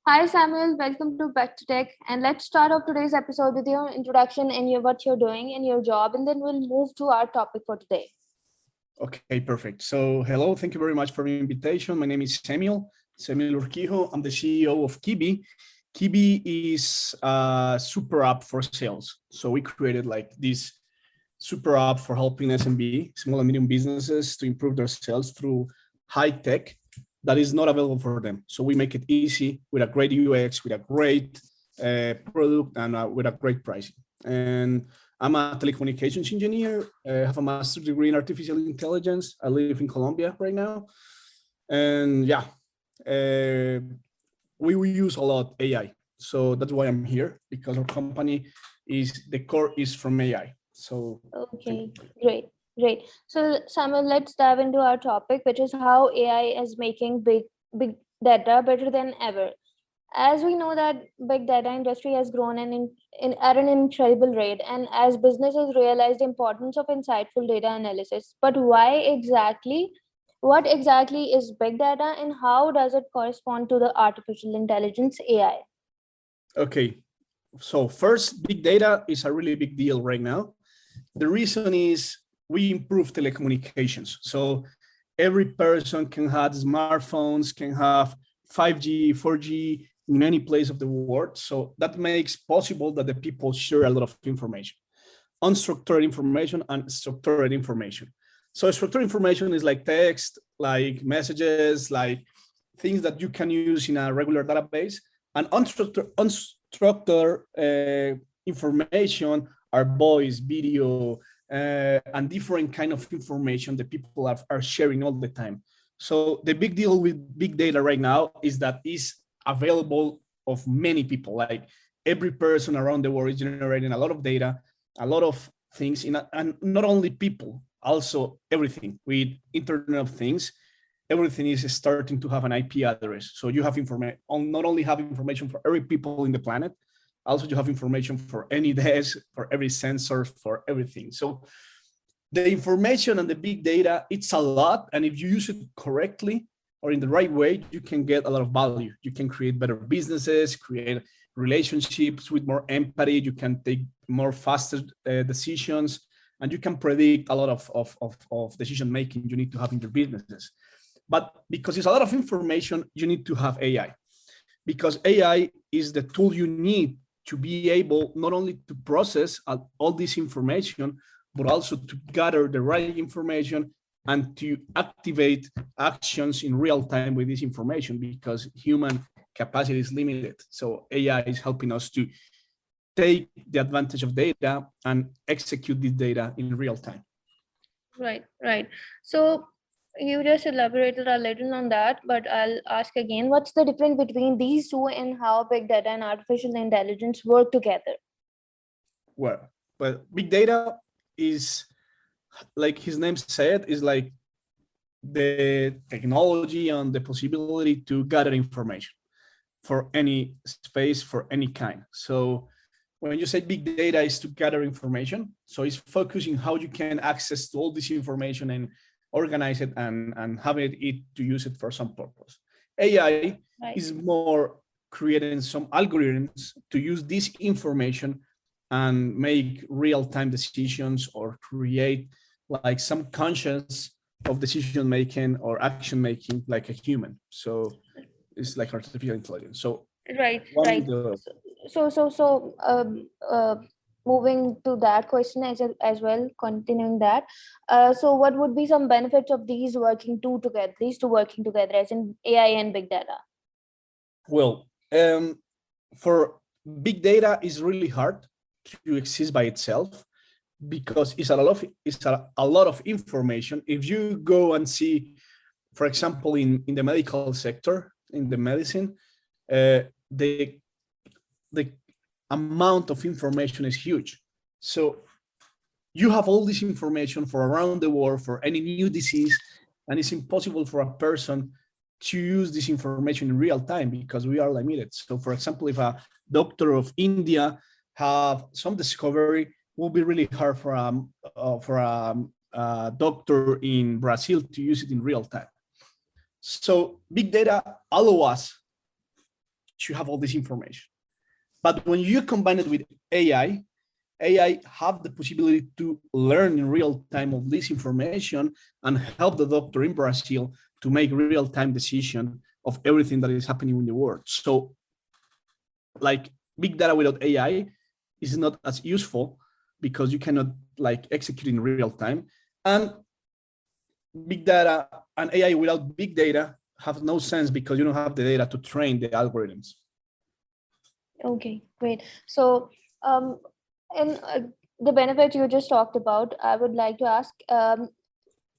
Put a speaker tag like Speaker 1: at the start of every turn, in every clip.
Speaker 1: Hi Samuel, welcome to Back to Tech. And let's start off today's episode with your introduction and what you're doing in your job, and then we'll move to our topic for today.
Speaker 2: Okay, perfect. So hello, thank you very much for the invitation. My name is Samuel Urquijo. I'm the CEO of Keybe. Keybe is a super app for sales. So we created like this super app for helping SMB, small and medium businesses, to improve their sales through high tech that is not available for them. So we make it easy with a great UX, with a great product, and with a great pricing. And I'm a telecommunications engineer. I have a master's degree in artificial intelligence. I live in Colombia right now. And yeah, we use a lot AI. So that's why I'm here, because our company the core is from AI. So
Speaker 1: okay, great. So Samuel, let's dive into our topic, which is how AI is making big data better than ever. As we know that big data industry has grown at an incredible rate, and as businesses realize the importance of insightful data analysis. But what exactly is big data, and how does it correspond to the artificial intelligence AI?
Speaker 2: Okay, so first, big data is a really big deal right now. The reason is we improve telecommunications. So every person can have smartphones, can have 5G, 4G in any place of the world. So that makes possible that the people share a lot of information, unstructured information and structured information. So structured information is like text, like messages, like things that you can use in a regular database. And unstructured information are voice, video, and different kind of information that people are sharing all the time. So the big deal with big data right now is that it's available of many people. Like every person around the world is generating a lot of data, a lot of things, and not only people, also everything with Internet of Things. Everything is starting to have an IP address. So you have information, not only have information for every people in the planet, also you have information for any desk, for every sensor, for everything. So the information and the big data, it's a lot. And if you use it correctly or in the right way, you can get a lot of value. You can create better businesses, create relationships with more empathy. You can take more faster decisions, and you can predict a lot of decision making you need to have in your businesses. But because it's a lot of information, you need to have AI, because AI is the tool you need to be able not only to process all this information, but also to gather the right information and to activate actions in real time with this information, because human capacity is limited. So AI is helping us to take the advantage of data and execute this data in real time.
Speaker 1: Right. So you just elaborated a little on that, but I'll ask again, what's the difference between these two and how big data and artificial intelligence work together?
Speaker 2: Well, big data is, like his name said, is like the technology and the possibility to gather information for any space, for any kind. So when you say big data is to gather information, so it's focusing how you can access to all this information and organize it and have it to use it for some purpose. AI is more creating some algorithms to use this information and make real-time decisions or create like some conscience of decision making or action making like a human. So it's like artificial intelligence. So
Speaker 1: right. Moving to that question as well, continuing that. So what would be some benefits of these two working together, as in AI and big data?
Speaker 2: Well, for big data is really hard to exist by itself, because it's a lot of information. If you go and see, for example, in the medical sector, in the medicine, the amount of information is huge. So you have all this information for around the world for any new disease, and it's impossible for a person to use this information in real time because we are limited. So for example, if a doctor of India have some discovery, it will be really hard for a doctor in Brazil to use it in real time. So big data allow us to have all this information. But when you combine it with AI have the possibility to learn in real time of this information and help the doctor in Brazil to make real time decision of everything that is happening in the world. So like big data without AI is not as useful because you cannot like execute in real time. And big data and AI without big data have no sense because you don't have the data to train the algorithms.
Speaker 1: Okay, great. So, in the benefits you just talked about, I would like to ask,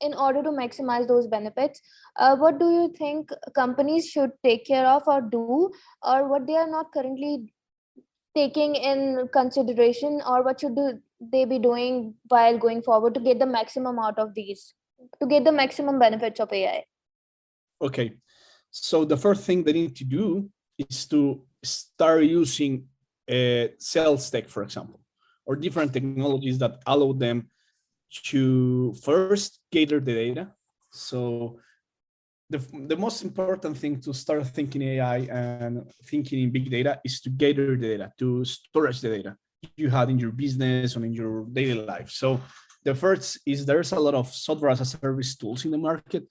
Speaker 1: in order to maximize those benefits, what do you think companies should take care of or do, or what they are not currently taking in consideration, or what should they be doing while going forward to get the maximum out of these, to get the maximum benefits of AI?
Speaker 2: Okay, so the first thing they need to do is to start using sales tech, for example, or different technologies that allow them to first gather the data. So the most important thing to start thinking AI and thinking in big data is to gather the data, to storage the data you had in your business or in your daily life. So the first is there's a lot of software as a service tools in the market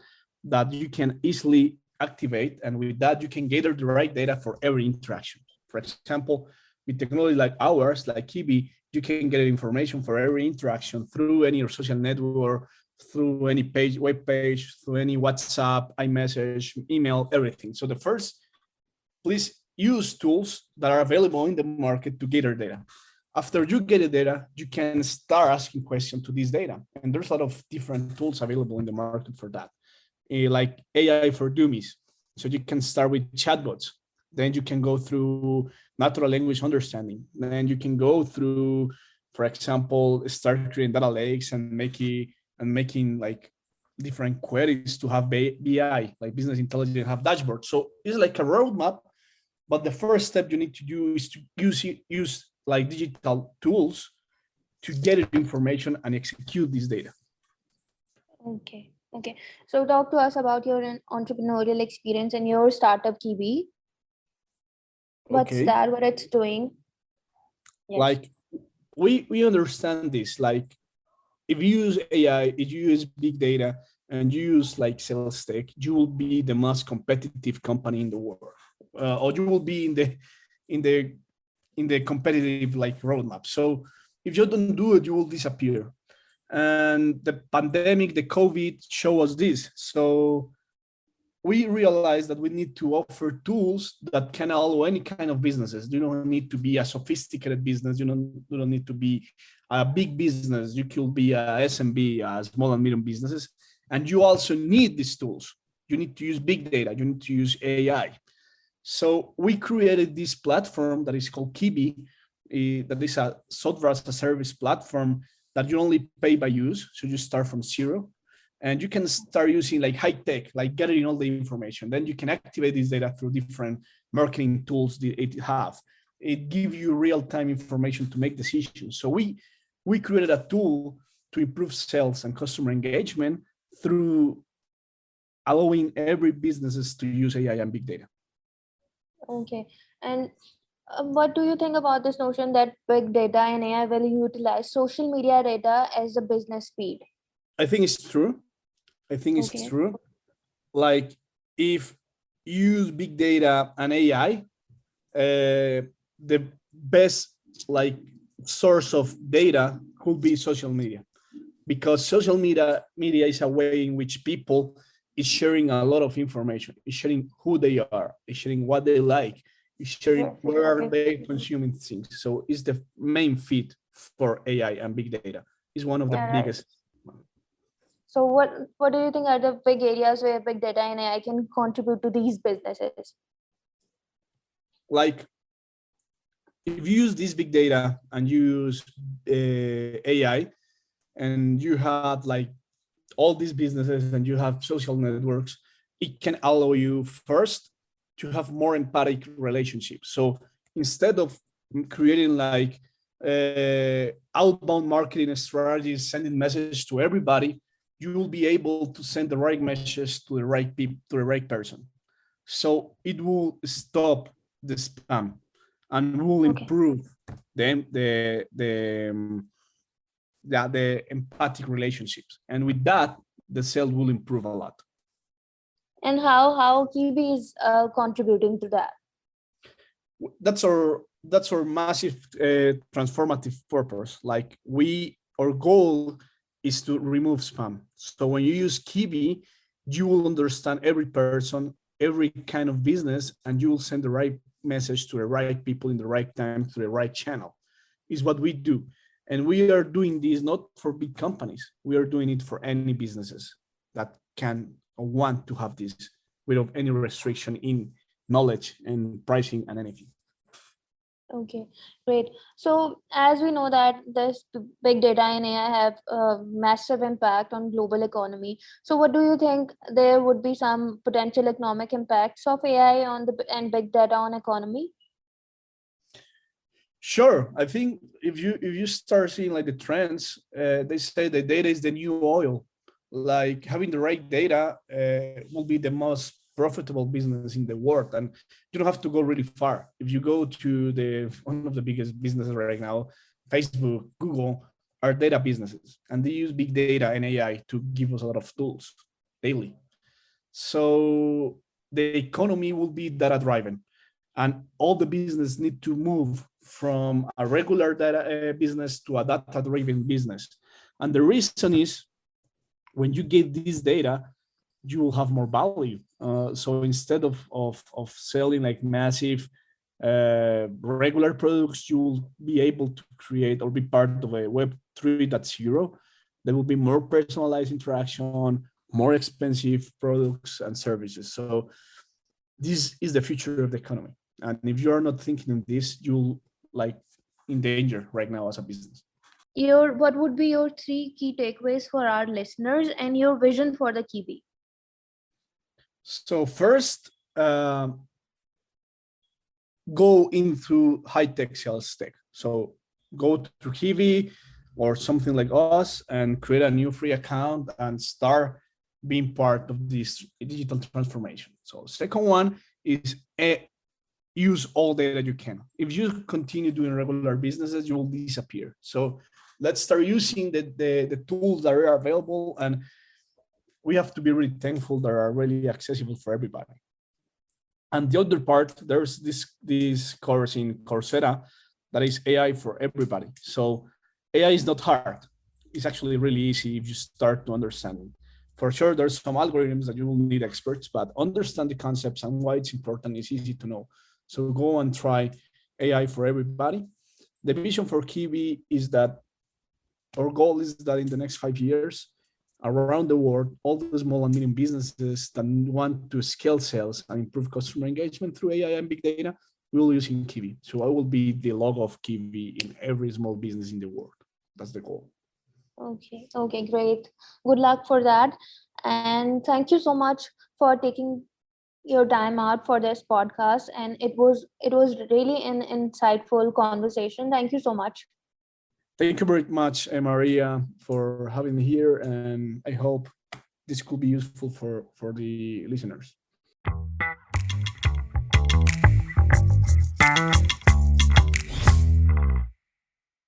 Speaker 2: that you can easily activate. And with that, you can gather the right data for every interaction. For example, with technology like ours, like Keybe, you can get information for every interaction through any social network, through any page, web page, through any WhatsApp, iMessage, email, everything. So the first, please use tools that are available in the market to gather data. After you get the data, you can start asking questions to this data. And there's a lot of different tools available in the market for that, like AI for dummies. So you can start with chatbots. Then you can go through natural language understanding. Then you can go through, for example, start creating data lakes and making like different queries to have BI, like business intelligence, have dashboards. So it's like a roadmap, but the first step you need to do is to use like digital tools to get information and execute this data.
Speaker 1: Okay. Okay. So talk to us about your entrepreneurial experience and your startup Keybe. What's
Speaker 2: Okay.
Speaker 1: that? What it's doing? Yes.
Speaker 2: Like we understand this. Like if you use AI, if you use big data, and you use like sales tech, you will be the most competitive company in the world, or you will be in the competitive like roadmap. So if you don't do it, you will disappear. And the pandemic, the COVID, show us this. So we realized that we need to offer tools that can allow any kind of businesses. You don't need to be a sophisticated business. You don't need to be a big business. You could be a SMB, a small and medium businesses. And you also need these tools. You need to use big data. You need to use AI. So we created this platform that is called Keybe, that is a software as a service platform that you only pay by use. So you start from zero. And you can start using like high tech, like gathering all the information. Then you can activate this data through different marketing tools that it have. It gives you real-time information to make decisions. So we created a tool to improve sales and customer engagement through allowing every businesses to use AI and big data.
Speaker 1: Okay. And what do you think about this notion that big data and AI will utilize social media data as a business feed?
Speaker 2: I think it's true. I think it's
Speaker 1: Okay.
Speaker 2: true. Like if you use big data and AI, the best like source of data could be social media, because social media is a way in which people is sharing a lot of information, is sharing who they are, is sharing what they like, is sharing where are they consuming things. So it's the main feed for AI and big data. It's one of the biggest.
Speaker 1: So what do you think are the big areas where big data and AI can contribute to these businesses?
Speaker 2: Like if you use this big data and you use AI, and you have like all these businesses and you have social networks, it can allow you first to have more empathic relationships. So instead of creating like outbound marketing strategies, sending messages to everybody, you will be able to send the right message to the right people, to the right person. So it will stop the spam, and we will
Speaker 1: Okay.
Speaker 2: improve the empathic relationships. And with that, the sales will improve a lot.
Speaker 1: And how Keybe is contributing to that?
Speaker 2: That's our massive transformative purpose. Like our goal is to remove spam. So when you use Keybe, you will understand every person, every kind of business, and you will send the right message to the right people in the right time to the right channel. Is what we do. And we are doing this not for big companies. We are doing it for any businesses that can or want to have this without any restriction in knowledge and pricing and anything.
Speaker 1: Okay, great. So as we know that this big data and AI have a massive impact on global economy. So what do you think there would be some potential economic impacts of AI on and big data on economy?
Speaker 2: Sure, I think if you start seeing like the trends, they say that data is the new oil. Like having the right data will be the most profitable business in the world, and you don't have to go really far. If you go to one of the biggest businesses right now, Facebook, Google, are data businesses, and they use big data and AI to give us a lot of tools daily. So the economy will be data driven, and all the business need to move from a regular data business to a data driven business. And the reason is when you get this data, you will have more value. So instead of selling like massive regular products, you will be able to create or be part of a Web 3.0. There will be more personalized interaction, more expensive products and services. So this is the future of the economy. And if you are not thinking in this, you'll like in danger right now as a business.
Speaker 1: What would be your 3 key takeaways for our listeners and your vision for the Keybe?
Speaker 2: So first, go into high-tech sales tech. So go to Keybe or something like us and create a new free account and start being part of this digital transformation. So second one is use all data you can. If you continue doing regular businesses, you will disappear. So let's start using the tools that are available, and we have to be really thankful that are really accessible for everybody. And the other part, there's this course in Coursera that is AI for everybody. So AI is not hard. It's actually really easy if you start to understand it. For sure, there's some algorithms that you will need experts, but understand the concepts and why it's important is easy to know. So go and try AI for everybody. The vision for Keybe is that our goal is that in the next 5 years, around the world, all the small and medium businesses that want to scale sales and improve customer engagement through AI and big data will use in Keybe. So I will be the logo of Keybe in every small business in the world. That's the goal.
Speaker 1: Okay, great. Good luck for that. And thank you so much for taking your time out for this podcast. And it was really an insightful conversation. Thank you so much.
Speaker 2: Thank you very much, Maria, for having me here. And I hope this could be useful for the listeners.